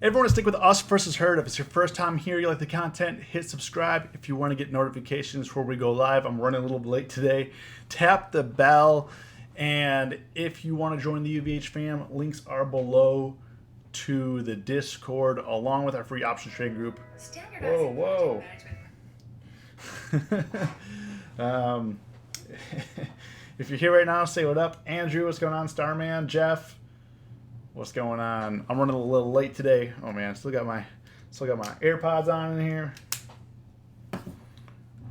Everyone, stick with us versus herd. If it's your first time here, you like the content, hit subscribe. If you want to get notifications before we go live, I'm running a little bit late today. Tap the bell. And if you want to join the UVH fam, links are below to the Discord along with our free options trading group. Whoa. um, if you're here right now, say what up. Andrew, what's going on? Starman, Jeff. What's going on? I'm running a little late today. Oh man, still got my AirPods on in here.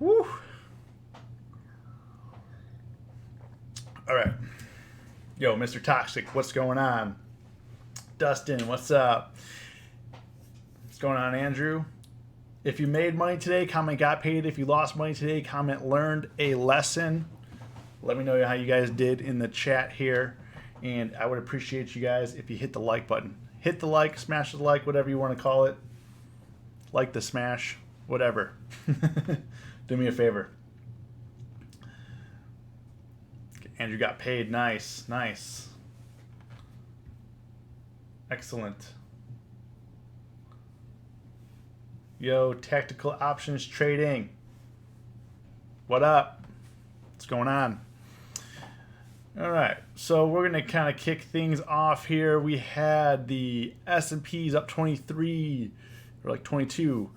Woo! All right. Yo, Mr. Toxic, what's going on? Dustin, what's up? What's going on, Andrew? If you made money today, comment got paid. If you lost money today, comment learned a lesson. Let me know how you guys did in the chat here. And I would appreciate you guys if you hit the like button. Hit the like, smash the like, whatever you want to call it. Like the smash, whatever. Do me a favor. Okay, Andrew got paid. Nice, nice. Excellent. Yo, tactical options trading. What up? What's going on? All right, so we're going to kind of kick things off here. We had the S&P's up 23, or like 22.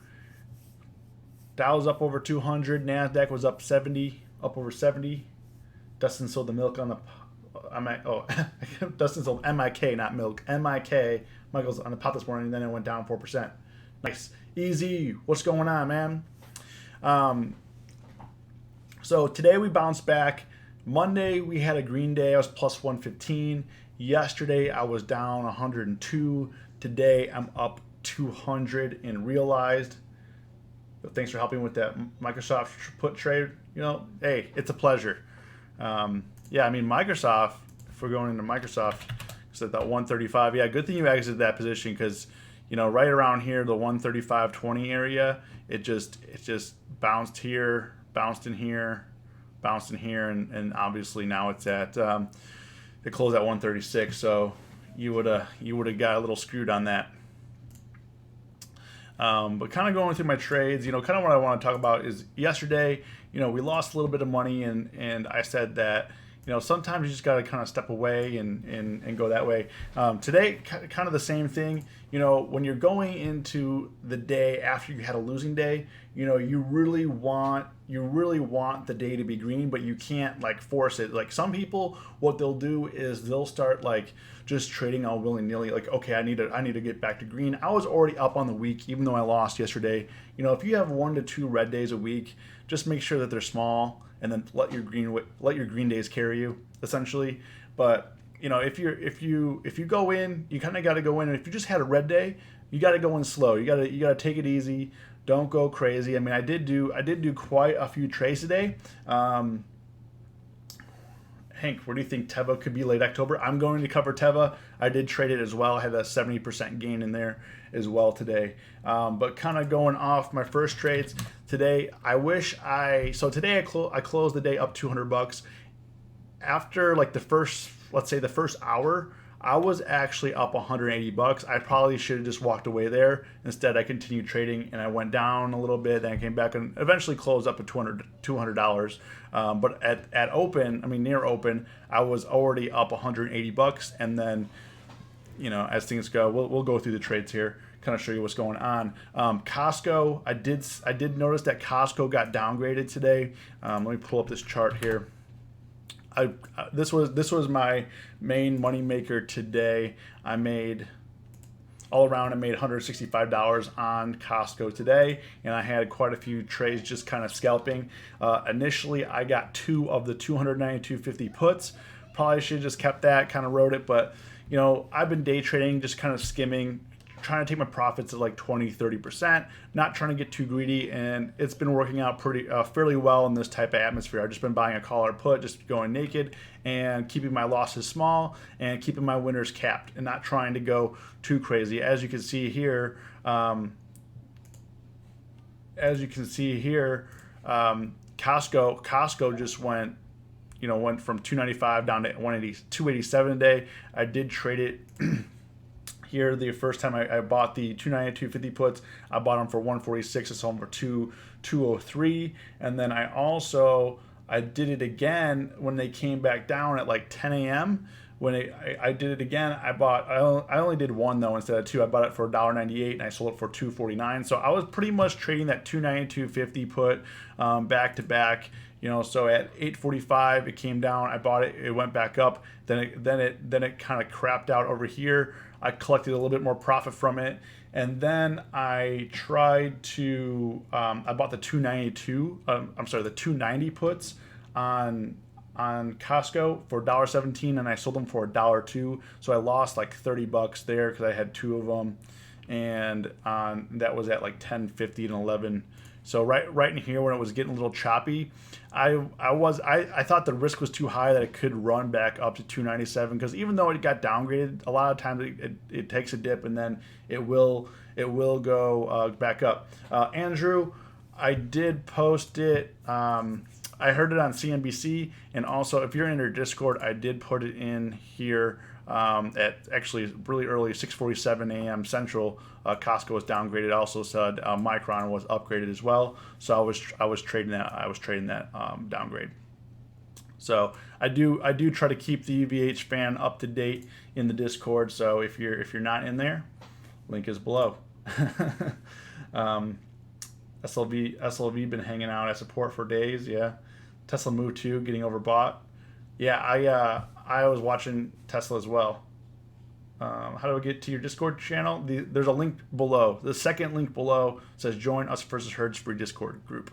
Dow's up over 200. NASDAQ was up 70, up over 70. Dustin sold the milk on the... Dustin sold MIK, not milk. MIK. Michael's on the pot this morning, and then it went down 4%. Nice. Easy. What's going on, man? So today we bounced back. Monday, we had a green day. I was plus 115. Yesterday, I was down 102. Today, I'm up 200 and realized. But thanks for helping with that Microsoft put trade. You know, hey, it's a pleasure. Yeah, I mean, Microsoft, if we're going into Microsoft, it's at that 135. Yeah, good thing you exited that position because, you know, right around here, the 135.20 area, it just bounced here, bounced in here, bounced in here, and obviously now it's at it closed at 136. So you would have got a little screwed on that. But kind of going through my trades, you know, kind of what I want to talk about is yesterday, you know, we lost a little bit of money, and I said that, you know, sometimes you just got to kind of step away and go that way. Today, kind of the same thing. You know, when you're going into the day after you had a losing day, you know, you really want the day to be green, but you can't like force it. Like some people, what they'll do is they'll start like just trading all willy-nilly. Like, okay, I need to get back to green. I was already up on the week, even though I lost yesterday. You know, if you have 1 to 2 red days a week, just make sure that they're small, and then let your green days carry you essentially. But you know, if you go in, you kind of got to go in. And if you just had a red day, you got to go in slow. You got to take it easy. Don't go crazy. I mean, I did do quite a few trades today. Hank, where do you think TEVA could be late October? I'm going to cover TEVA. I did trade it as well. I had a 70% gain in there as well today. But kind of going off my first trades today, today I closed the day up $200. After like the first hour, I was actually up $180. I probably should have just walked away there. Instead, I continued trading and I went down a little bit. Then I came back and eventually closed up at $200. But at open, I mean near open, I was already up $180. And then, you know, as things go, we'll go through the trades here, kind of show you what's going on. Costco, I did notice that Costco got downgraded today. Let me pull up this chart here. This was my main money maker today. I made $165 on Costco today, and I had quite a few trades just kind of scalping. Initially, I got 2 of the 292.50 puts. Probably should have just kept that, kind of rode it, but you know, I've been day trading, just kind of skimming, trying to take my profits at like 20-30%, not trying to get too greedy, and it's been working out fairly well in this type of atmosphere. I've just been buying a call or put, just going naked and keeping my losses small and keeping my winners capped and not trying to go too crazy. As you can see here, Costco just went from 295 down to 287 a day. I did trade it here. The first time I bought the 290-250 puts, I bought them for 146. I sold them for 203. And then I did it again when they came back down at like 10 a.m. When I did it again, I only did one though instead of two. I bought it for $1.98 and I sold it for $2.49. So I was pretty much trading that 290-250 put back to back. So at 8:45 it came down. I bought it. It went back up. Then it kind of crapped out over here. I collected a little bit more profit from it, and then I tried to. I bought the 290 puts on Costco for $1.17, and I sold them for $1.02. So I lost like $30 there because I had two of them, and that was at like 10:50 and 11. So right in here when it was getting a little choppy, I thought the risk was too high that it could run back up to 297, because even though it got downgraded, a lot of times it takes a dip and then it will go back up. Andrew, I did post it. I heard it on CNBC, and also if you're in their Discord, I did put it in here at actually really early, 6:47 a.m. Central. Costco was downgraded. Also said Micron was upgraded as well. So I was trading that. Downgrade. So I do try to keep the UVH fan up to date in the Discord. So if you're not in there, link is below. SLV been hanging out at support for days. Yeah. Tesla Move 2 getting overbought. Yeah, I was watching Tesla as well. How do I get to your Discord channel? There's a link below. The second link below says join Us versus Hertz free Discord group,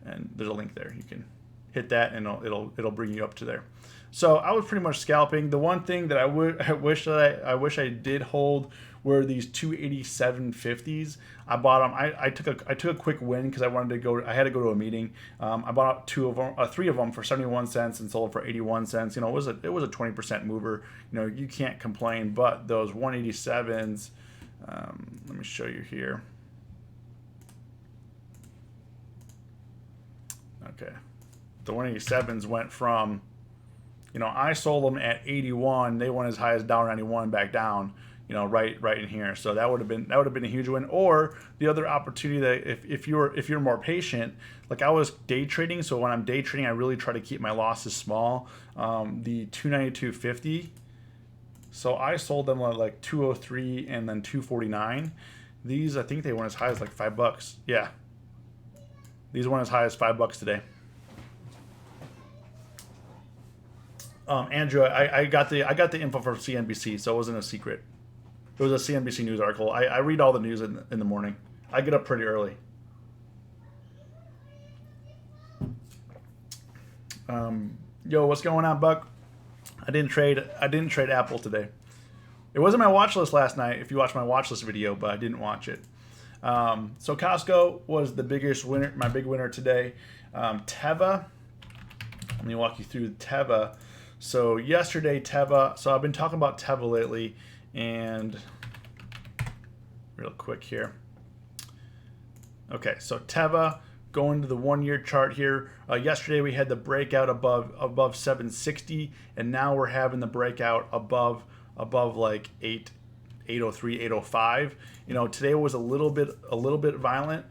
and there's a link there. You can hit that, and it'll bring you up to there. So I was pretty much scalping. The one thing that I wish I did hold were these 287.50s. I bought them. I took a quick win because I had to go to a meeting. I bought three of them for 71 cents and sold them for 81 cents. It was a 20% mover. You can't complain. But those 187s, let me show you here. Okay, the 187s went from, I sold them at 81. They went as high as $1.91 back down. Right in here. So that would have been a huge win. Or the other opportunity that if you're more patient, like I was day trading. So when I'm day trading, I really try to keep my losses small. The 292.50. So I sold them at like 203 and then 249. These, I think they went as high as like $5. Yeah. These went as high as $5 today. Andrew, I got the info from CNBC, so it wasn't a secret. It was a CNBC News article. I read all the news in the morning. I get up pretty early. Yo, what's going on, Buck? I didn't trade Apple today. It wasn't my watch list last night. If you watched my watch list video, but I didn't watch it. So Costco was the biggest winner, my big winner today. TEVA. Let me walk you through TEVA. So yesterday, TEVA. So I've been talking about TEVA lately. And real quick here. Okay, so TEVA, going to the 1-year chart here. Yesterday we had the breakout above 760, and now we're having the breakout above like 803, 805. Today was a little bit violent.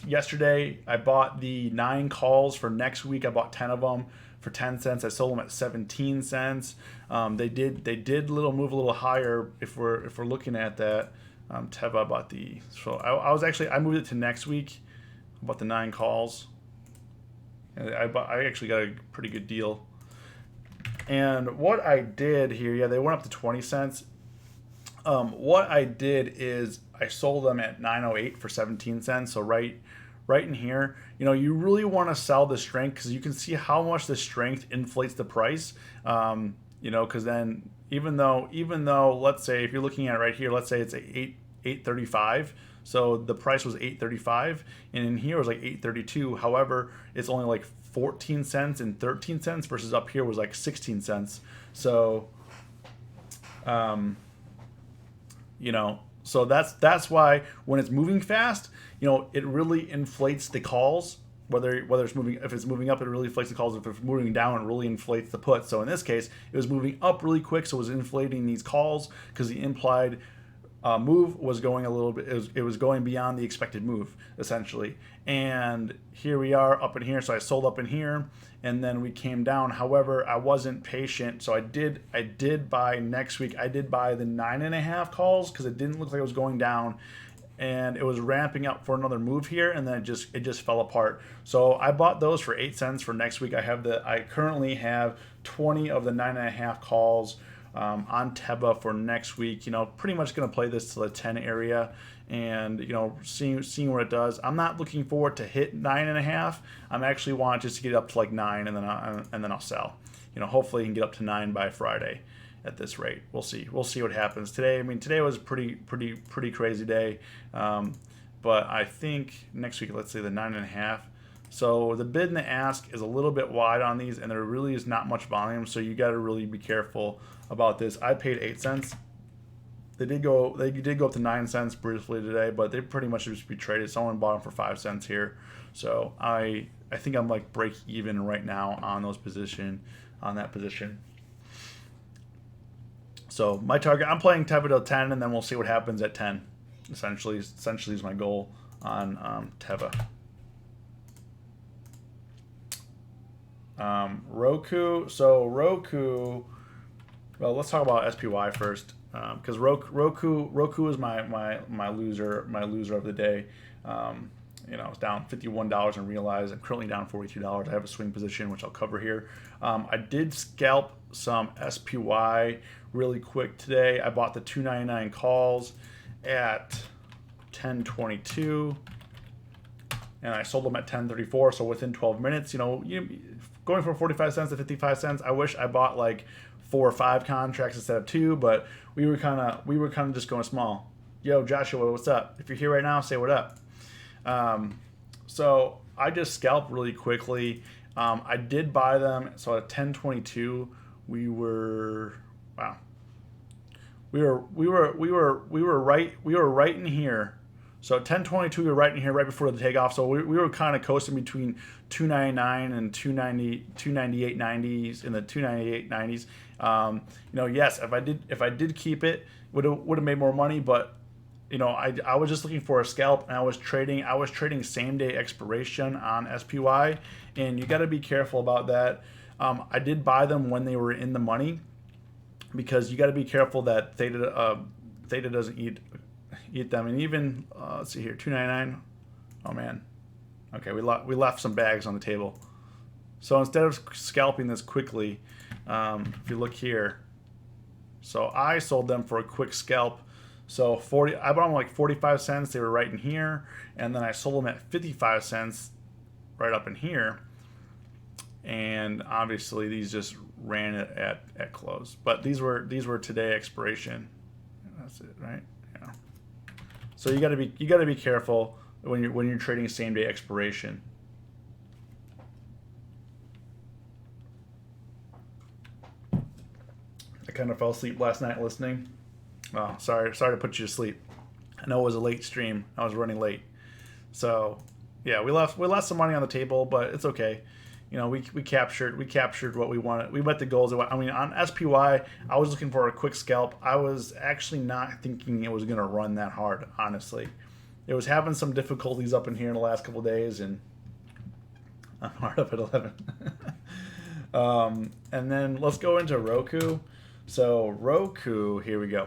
Yesterday I bought the 9 calls for next week. I bought 10 of them for 10 cents. I sold them at 17 cents. They did move a little higher if we're looking at that. TEVA bought I moved it to next week. I bought the 9 calls. And I actually got a pretty good deal. And what I did here, yeah, they went up to 20 cents. What I did is I sold them at 9.08 for 17 cents. So right in here, you really want to sell the strength because you can see how much the strength inflates the price. Because then even though let's say if you're looking at it right here, let's say it's 8.35. So the price was 8.35, and in here it was like 8.32. However, it's only like 14 cents and 13 cents versus up here was like 16 cents. So, so that's why when it's moving fast, it really inflates the calls. whether it's moving, if it's moving up, it really inflates the calls. If it's moving down, it really inflates the puts. So in this case, it was moving up really quick, so it was inflating these calls because the implied move was going a little bit, it was going beyond the expected move, essentially. And here we are up in here, so I sold up in here, and then we came down. However, I wasn't patient, so I did buy next week. I did buy the 9.5 calls because it didn't look like it was going down, and it was ramping up for another move here, and then it just fell apart. So I bought those for 8 cents for next week. I currently have 20 of the 9.5 calls on TEVA for next week. Pretty much going to play this to the 10 area, and seeing what it does. I'm not looking forward to hit 9.5. I'm actually want just to get up to like 9, and then I'll sell. Hopefully you can get up to 9 by Friday. At this rate, we'll see what happens today. I mean, today was a pretty crazy day, but I think next week, let's say the 9.5. So the bid and the ask is a little bit wide on these, and there really is not much volume, so you got to really be careful about this. I paid 8 cents. They did go up to 9 cents briefly today, but they pretty much just be traded. Someone bought them for 5 cents here, so I think I'm like break even right now on that position. So my target, I'm playing TEVA till 10, and then we'll see what happens at 10. Essentially is my goal on TEVA. ROKU. So ROKU. Well, let's talk about SPY first, because ROKU is my loser of the day. It's down $51 and realized. I'm currently down $42. I have a swing position, which I'll cover here. I did scalp some SPY really quick today. I bought the 299 calls at 10.22, and I sold them at 10.34. So within 12 minutes, going from 45 cents to 55 cents. I wish I bought like 4 or 5 contracts instead of 2, but we were kind of just going small. Yo, Joshua, what's up? If you're here right now, say what up. So I just scalped really quickly. I did buy them. So at 10.22, we were right in here. So at 10.22, we were right in here, right before the takeoff. So we were kind of coasting between 299 and 298.90s in the 298.90s. Yes, if I did keep it, would have made more money, but I was just looking for a scalp, and I was trading same day expiration on SPY, and you got to be careful about that. I did buy them when they were in the money, because you got to be careful that Theta doesn't eat them. And even let's see here, 299. Oh man, okay, we left some bags on the table. So instead of scalping this quickly, if you look here, so I sold them for a quick scalp. So I bought them like 45 cents. They were right in here, and then I sold them at 55 cents, right up in here. And obviously these just ran it at close. But these were today expiration. That's it, right? Yeah. So you gotta be careful when you're trading same day expiration. I kind of fell asleep last night listening. Oh, sorry to put you to sleep. I know it was a late stream. I was running late. So yeah, we left some money on the table, but it's okay. We captured what we wanted. We met the goals. I mean, on SPY, I was looking for a quick scalp. I was actually not thinking it was going to run that hard, honestly. It was having some difficulties up in here in the last couple of days, and I'm hard up at 11. And then let's go into ROKU. So ROKU, here we go.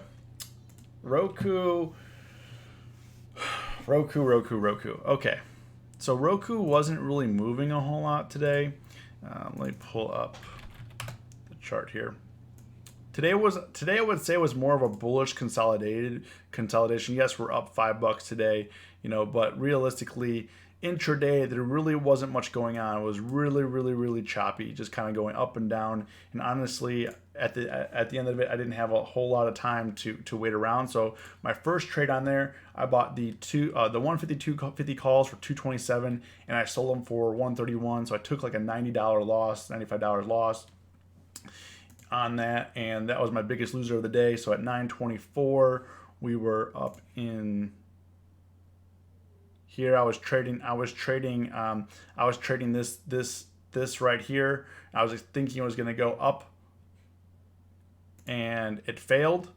ROKU. Okay. So ROKU wasn't really moving a whole lot today. Let me pull up the chart here. Today I would say was more of a bullish consolidation. Yes, we're up $5 today, but realistically, intraday there really wasn't much going on. It was really choppy, just kind of going up and down. And honestly, at the end of it, I didn't have a whole lot of time to wait around. So my first trade on there, I bought the 152.50 calls for $227, and I sold them for $131. So I took like a $90 loss, $95 loss on that, and that was my biggest loser of the day. So at 9:24, we were up in here I was trading this right here. I was thinking it was going to go up, and it failed.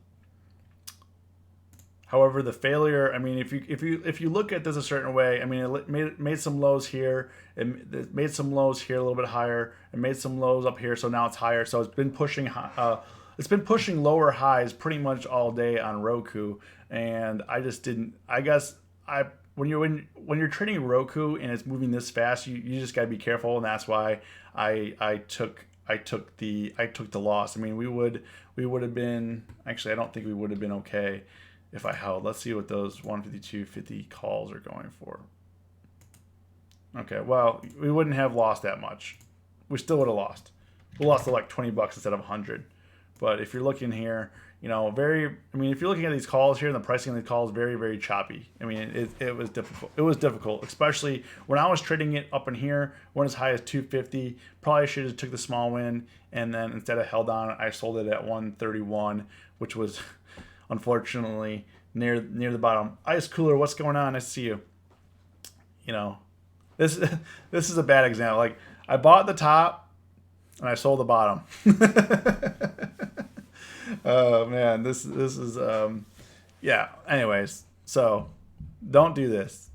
However, the failure, I mean, if you look at this a certain way, I mean, it made some lows here, it made some lows here a little bit higher, it made some lows up here, so now it's higher. So it's been pushing lower highs pretty much all day on Roku, and I just didn't. I guess when you're trading Roku and it's moving this fast, you just got to be careful, and that's why I took the loss. I mean, we would have been, actually I don't think we would have been okay if I held. Let's see what those 152.50 calls are going for. Okay, well, we wouldn't have lost that much. We still would have lost. We lost to like 20 bucks instead of 100. But if you're looking here, if you're looking at these calls here, and the pricing of the calls very, very choppy. I mean, it was difficult. It was difficult, especially when I was trading it up in here, went as high as 250. Probably should have took the small win, and then instead of held on, I sold it at 131, which was unfortunately near the bottom. Ice Cooler, what's going on? Nice to see you. This is a bad example. Like, I bought the top and I sold the bottom. Oh man, this is yeah. Anyways, so don't do this.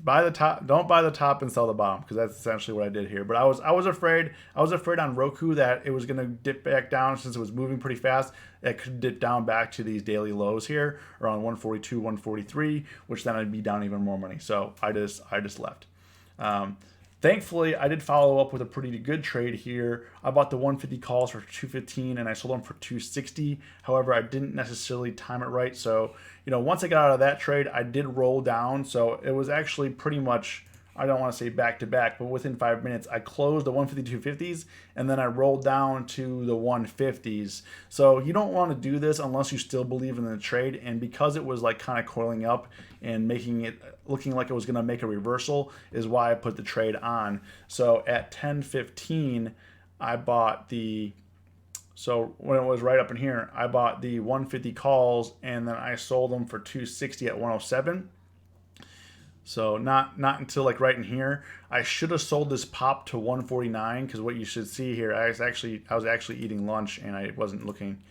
Buy the top. Don't buy the top and sell the bottom, because that's essentially what I did here. But I was afraid on Roku that it was gonna dip back down, since it was moving pretty fast. It could dip down back to these daily lows here around 142, 143, which then I'd be down even more money. So I just left. Thankfully, I did follow up with a pretty good trade here. I bought the 150 calls for 215 and I sold them for 260. However, I didn't necessarily time it right. So, once I got out of that trade, I did roll down. So it was actually pretty much, I don't want to say back to back, but within 5 minutes, I closed the 150 250s and then I rolled down to the 150s. So you don't want to do this unless you still believe in the trade. And because it was like kind of coiling up and making it looking like it was going to make a reversal, is why I put the trade on. So at 10:15, I bought the, so when it was right up in here, I bought the 150 calls and then I sold them for 260 at 107. So not until like right in here. I should have sold this pop to 149, because what you should see here, I was actually eating lunch and I wasn't looking.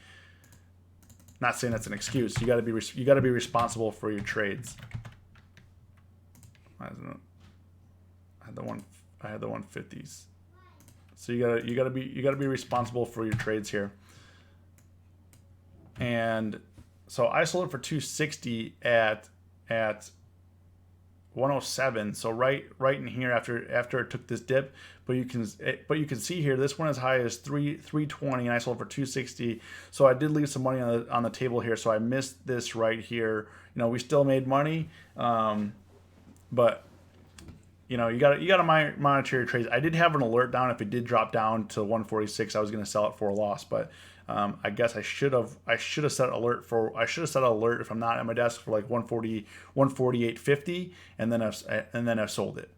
Not saying that's an excuse. You got to be responsible for your trades. I had the 150s. So you gotta be responsible for your trades here. And so I sold it for 260 at 107. So right in here after it took this dip, but you can see here this one as high as 320 and I sold for 260. So I did leave some money on the table here. So I missed this right here. We still made money, but you gotta monitor your trades. I did have an alert down. If it did drop down to 146, I was gonna sell it for a loss, but I guess I should have set an alert if I'm not at my desk for like 148.50, and then I've sold it.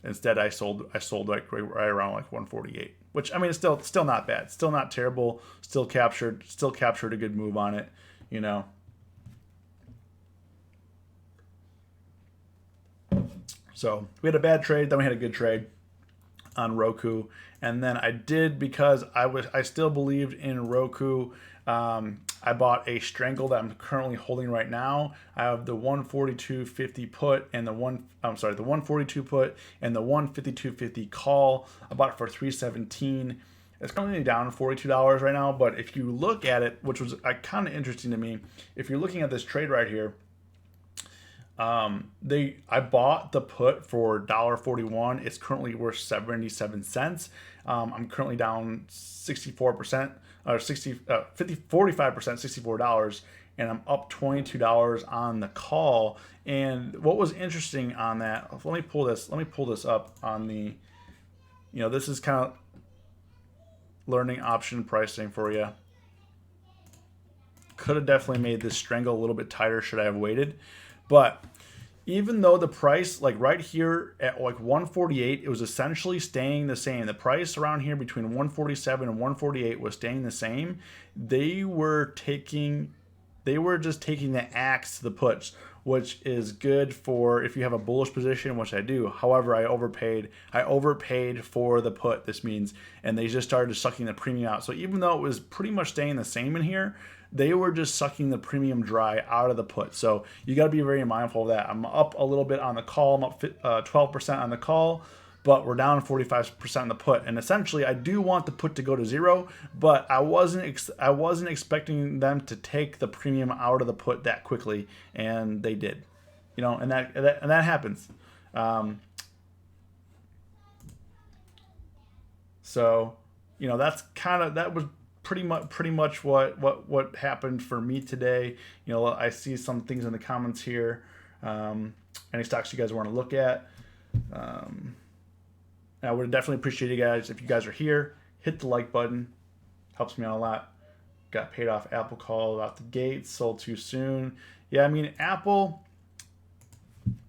Instead, I sold like right around like 148, which, I mean, it's still not bad, still not terrible, still captured a good move on it, So we had a bad trade, then we had a good trade on Roku, and then I did, because I still believed in Roku. I bought a strangle that I'm currently holding right now. I have the 142.50 put and the 142 put and the 152.50 call. I bought it for $317. It's currently down $42 right now, but if you look at it, which was kind of interesting to me, if you're looking at this trade right here, I bought the put for $1.41. It's currently worth 77 cents. I'm currently down 64%, or 45%, $64, and I'm up $22 on the call. And what was interesting on that, let me pull this up on the, this is kind of learning option pricing for you. Could have definitely made this strangle a little bit tighter should I have waited. But even though the price, like right here at like 148, it was essentially staying the same. The price around here between 147 and 148 was staying the same. They were they were just taking the axe to the puts, which is good for if you have a bullish position, which I do. However, I overpaid for the put, this means, and they just started sucking the premium out. So even though it was pretty much staying the same in here, they were just sucking the premium dry out of the put. So you got to be very mindful of that. I'm up a little bit on the call. I'm up 12% on the call, but we're down 45% on the put. And essentially, I do want the put to go to zero, but I wasn't expecting them to take the premium out of the put that quickly, and they did. You know, and that happens. So, you know, that was pretty much what happened for me today. You know, I see some things in the comments here. Any stocks you guys want to look at? I would definitely appreciate you guys if you guys are here. Hit the like button, helps me out a lot. Got paid off Apple call out the gate, sold too soon. Yeah, I mean Apple.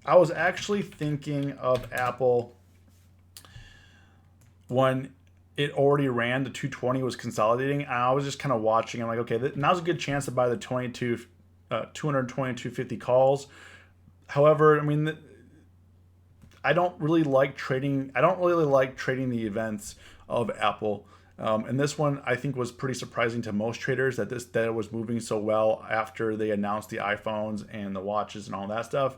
I was actually thinking of Apple when it already ran, the 220 was consolidating, and I was just kind of watching. I'm like, okay, now's a good chance to buy the 220-250 calls. However, I mean, I don't really like trading the events of Apple. And this one I think was pretty surprising to most traders that it was moving so well after they announced the iPhones and the watches and all that stuff.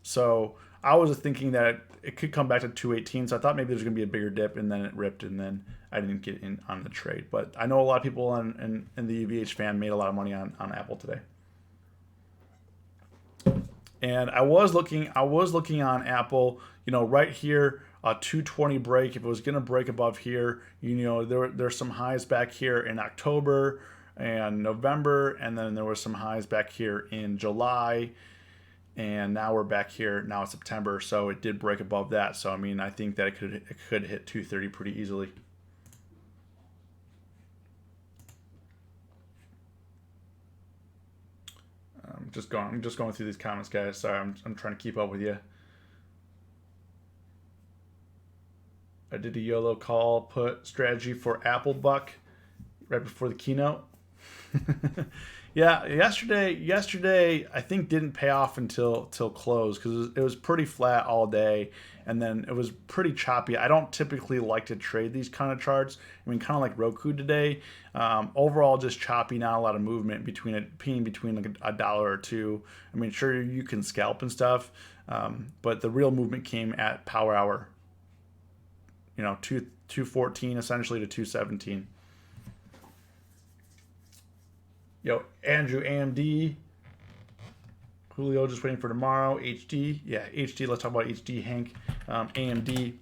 So I was thinking that it could come back to 218. So I thought maybe there's going to be a bigger dip, and then it ripped, and then I didn't get in on the trade. But I know a lot of people in the EVH fan made a lot of money on Apple today. And I was looking on Apple, you know, right here, a 220 break. If it was going to break above here, you know, there's some highs back here in October and November, and then there was some highs back here in July, and now we're back here. Now it's September, so it did break above that. So I mean, I think that it could hit 230 pretty easily. I'm just going through these comments, guys. Sorry, I'm trying to keep up with you. I did a YOLO call put strategy for Apple Buck right before the keynote. Yeah, yesterday I think didn't pay off until close, because it was pretty flat all day, and then it was pretty choppy. I don't typically like to trade these kind of charts. I mean, kind of like Roku today. Overall, just choppy, not a lot of movement between like a dollar or two. I mean, sure, you can scalp and stuff, but the real movement came at power hour. You know, 214 essentially to 217. Yo, Andrew, AMD. Julio just waiting for tomorrow. HD. Yeah, HD. Let's talk about HD, Hank. AMD.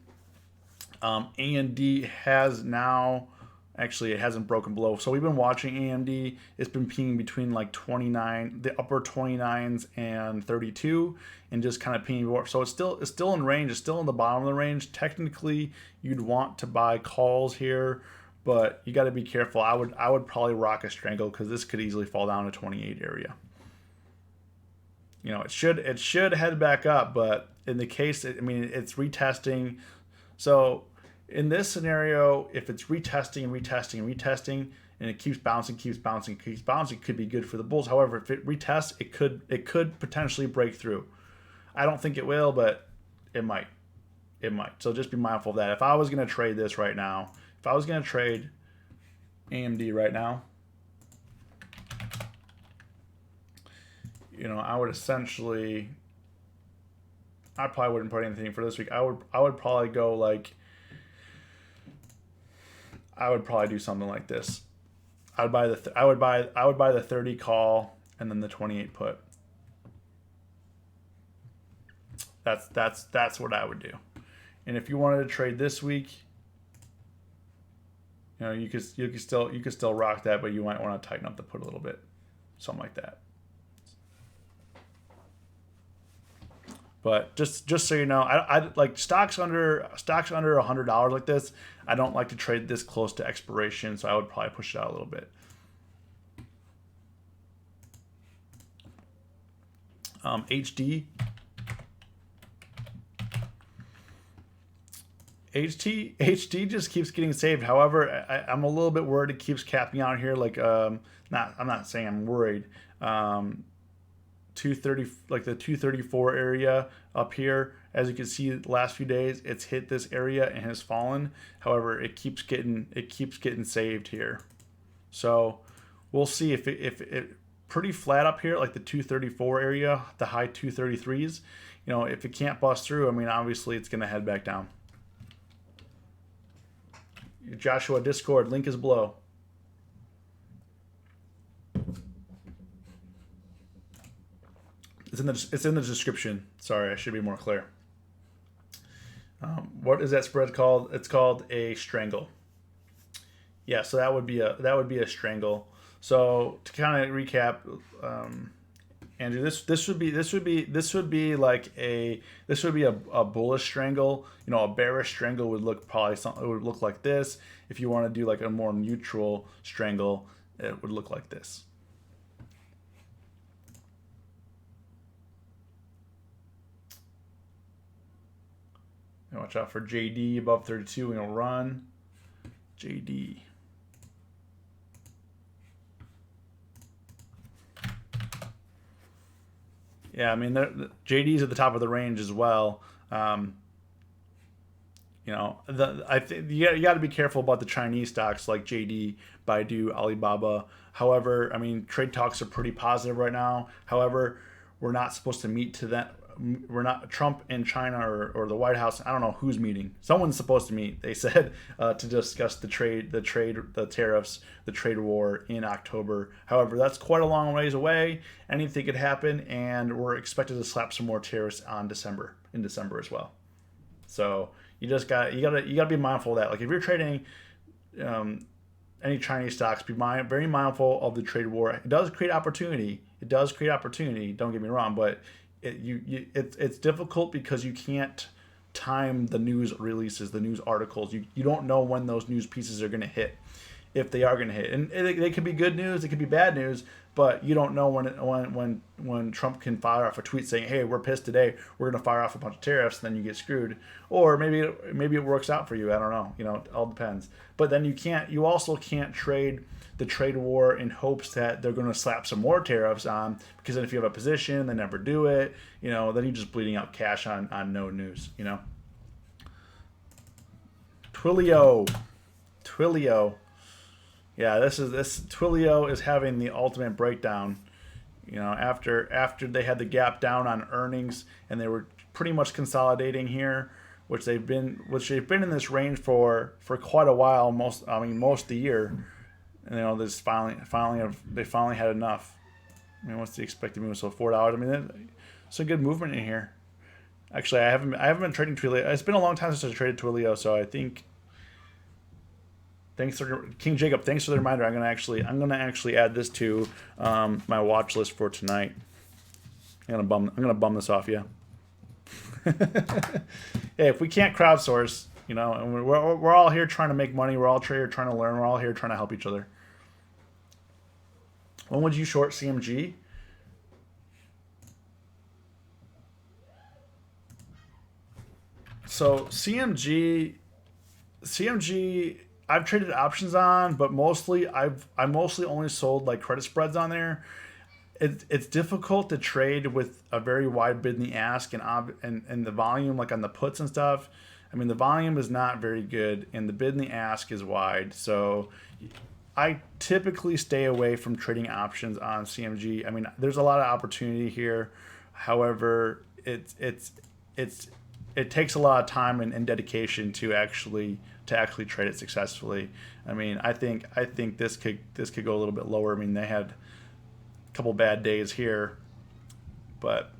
AMD has now, actually, it hasn't broken below. So we've been watching AMD. It's been pinging between like 29, the upper 29s and 32, and just kind of pinging. So it's still in range. It's still in the bottom of the range. Technically, you'd want to buy calls here, but you got to be careful. I would probably rock a strangle, because this could easily fall down to 28 area. You know, it should head back up, but in the case, I mean, it's retesting. So in this scenario, if it's retesting and retesting and retesting, and it keeps bouncing, it could be good for the bulls. However, if it retests, it could potentially break through. I don't think it will, but it might. So just be mindful of that. If I was going to trade this right now, if I was going to trade AMD right now, you know, I would essentially, I probably wouldn't put anything for this week. I would probably go like, I would probably do something like this. I would buy the 30 call and then the 28 put. That's what I would do. And if you wanted to trade this week, you know, you could still rock that, but you might want to tighten up the put a little bit, something like that. But just so you know, I like stocks under $100 like this. I don't like to trade this close to expiration, so I would probably push it out a little bit. HD. HT just keeps getting saved. However, I'm a little bit worried it keeps capping out here. Like I'm not saying I'm worried. 230, like the 234 area up here, as you can see the last few days it's hit this area and has fallen. However, it keeps getting saved here. So we'll see if it pretty flat up here, like the 234 area, the high 233s. You know, if it can't bust through, I mean, obviously it's going to head back down. Joshua Discord, link is below. It's in the description. Sorry, I should be more clear. What is that spread called? It's called a strangle. Yeah, so that would be a strangle. So to kind of recap, Andrew, this would be a bullish strangle. You know, a bearish strangle would look probably something. It would look like this. If you want to do like a more neutral strangle, it would look like this. Watch out for JD above 32. We're gonna run JD. Yeah, I mean, JD's at the top of the range as well. You know, I think you got to be careful about the Chinese stocks like JD, Baidu, Alibaba. However, I mean, trade talks are pretty positive right now. However, we're not supposed to meet to that. We're not Trump and China or the White House. I don't know who's meeting. Someone's supposed to meet. They said to discuss the tariffs, the trade war in October. However, that's quite a long ways away. Anything could happen, and we're expected to slap some more tariffs in December as well. So you gotta be mindful of that. Like if you're trading any Chinese stocks, be very mindful of the trade war. It does create opportunity. Don't get me wrong, but it's difficult because you can't time the news releases, the news articles. You don't know when those news pieces are going to hit, if they are going to hit, and they could be good news, it could be bad news, but you don't know when Trump can fire off a tweet saying, "Hey, we're pissed today. We're going to fire off a bunch of tariffs," and then you get screwed. Or maybe it works out for you. I don't know. You know, it all depends. But then you also can't trade the trade war in hopes that they're going to slap some more tariffs on, because then if you have a position, they never do it. You know, then you're just bleeding out cash on no news. You know. Twilio. Yeah, this Twilio is having the ultimate breakdown. You know, after they had the gap down on earnings and they were pretty much consolidating here, which they've been in this range for quite a while, most of the year. And you know, they finally had enough. I mean, what's the expected move? So $4. I mean, it's a good movement in here. Actually, I haven't been trading Twilio. It's been a long time since I traded Twilio, so I think. Thanks for King Jacob. Thanks for the reminder. I'm gonna actually add this to my watch list for tonight. I'm gonna bum this off, yeah. Hey, if we can't crowdsource, you know, and we're all here trying to make money. We're all here trying to learn. We're all here trying to help each other. When would you short CMG? So CMG, I've traded options on, but mostly I mostly only sold like credit spreads on there. It's difficult to trade with a very wide bid in the ask and the volume, like on the puts and stuff. I mean, the volume is not very good and the bid in the ask is wide. So I typically stay away from trading options on CMG. I mean, there's a lot of opportunity here. However, it takes a lot of time and dedication to actually trade it successfully. I mean, I think this could go a little bit lower. I mean, they had a couple bad days here, but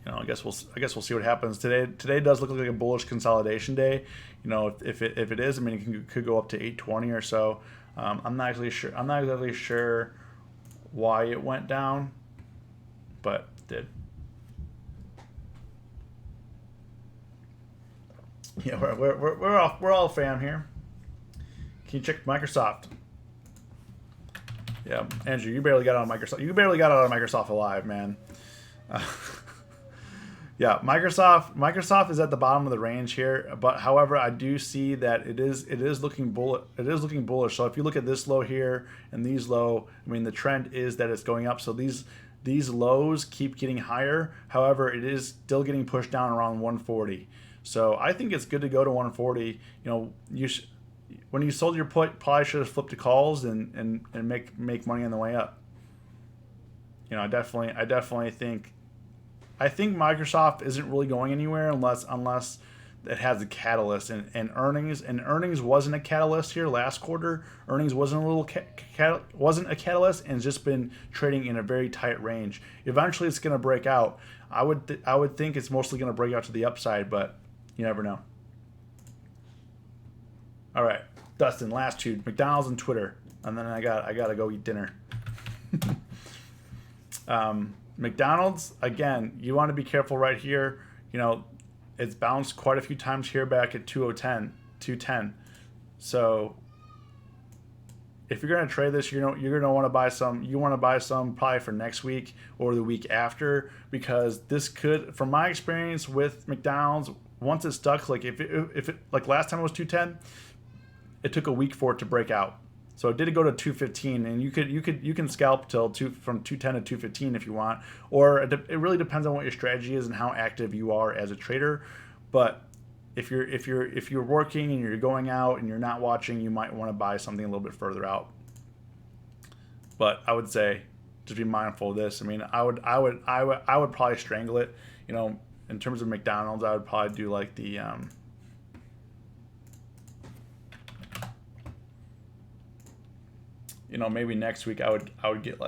you know, I guess we'll see what happens today. Today does look like a bullish consolidation day. You know, if it is, I mean, it could go up to 820 or so. I'm not exactly sure why it went down, but it did. Yeah, we're all fam here. Can you check Microsoft? Yeah, Andrew, you barely got out of Microsoft. You barely got out of Microsoft alive, man. Yeah, Microsoft is at the bottom of the range here, but however, I do see that it is looking bullish. It is looking bullish. So if you look at this low here and these low, I mean the trend is that it's going up. So these lows keep getting higher. However, it is still getting pushed down around 140. So I think it's good to go to 140. You know, when you sold your put, probably should have flipped to calls and make money on the way up. You know, I definitely think. I think Microsoft isn't really going anywhere unless it has a catalyst, and earnings wasn't a catalyst here last quarter. Earnings wasn't a catalyst, and it's just been trading in a very tight range. Eventually, it's going to break out. I would think it's mostly going to break out to the upside, but you never know. All right, Dustin, last two: McDonald's and Twitter, and then I gotta go eat dinner. McDonald's, again, you want to be careful right here. You know, it's bounced quite a few times here back at 210. So if you're going to trade this, you're going to want to buy some. You want to buy some probably for next week or the week after, because this could, from my experience with McDonald's, once it's stuck, like if it like last time it was 210, it took a week for it to break out. So it did go to 215, and you can scalp from 210 to 215 if you want, or it really depends on what your strategy is and how active you are as a trader. But if you're working and you're going out and you're not watching, you might want to buy something a little bit further out. But I would say just be mindful of this. I mean, I would probably strangle it. You know, in terms of McDonald's, I would probably do like the you know, maybe next week I would get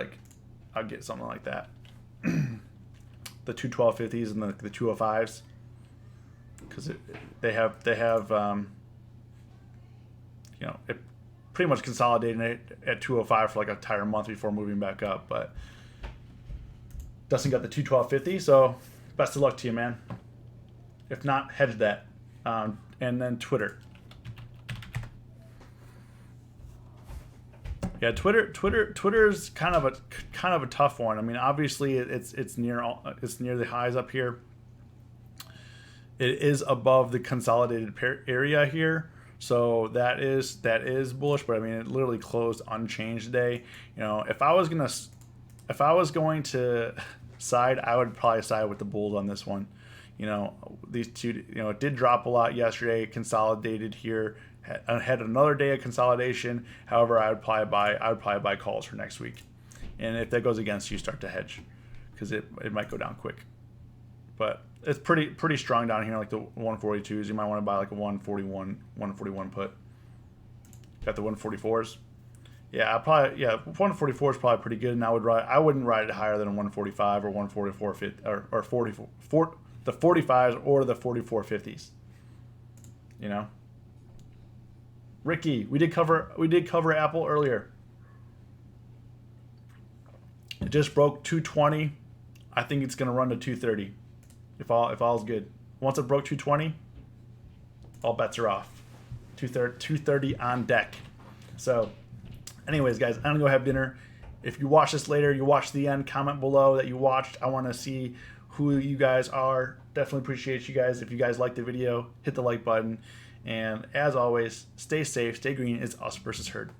I'd get something like that. The 212.50s and the 205s, because they have you know, it pretty much consolidated it at 205 for like an entire month before moving back up. But Dustin got the 212.50, so best of luck to you, man. If not, hedge that. And then Twitter. Yeah, Twitter's kind of a tough one. I mean, obviously it's near the highs up here. It is above the consolidated area here, so that is bullish. But I mean, it literally closed unchanged today. You know, if I was going to side, I would probably side with the bulls on this one. You know, these two. You know, it did drop a lot yesterday. Consolidated here. Had another day of consolidation. However, I would probably buy calls for next week, and if that goes against you, start to hedge, because it might go down quick. But it's pretty strong down here, like the 142s. You might want to buy like a 141 put. Got the 144s. Yeah, 144 is probably pretty good, and I wouldn't ride it higher than a 145 or 144 or 44 the 45s or the 44.50s. You know. Ricky, we did cover Apple earlier. It just broke 220. I think it's going to run to 230 if all's good. Once it broke 220, all bets are off. 230 on deck. So, anyways, guys, I'm going to go have dinner. If you watch this later, you watch the end, comment below that you watched. I want to see who you guys are. Definitely appreciate you guys. If you guys liked the video, hit the like button. And as always, stay safe, stay green. It's us versus herd.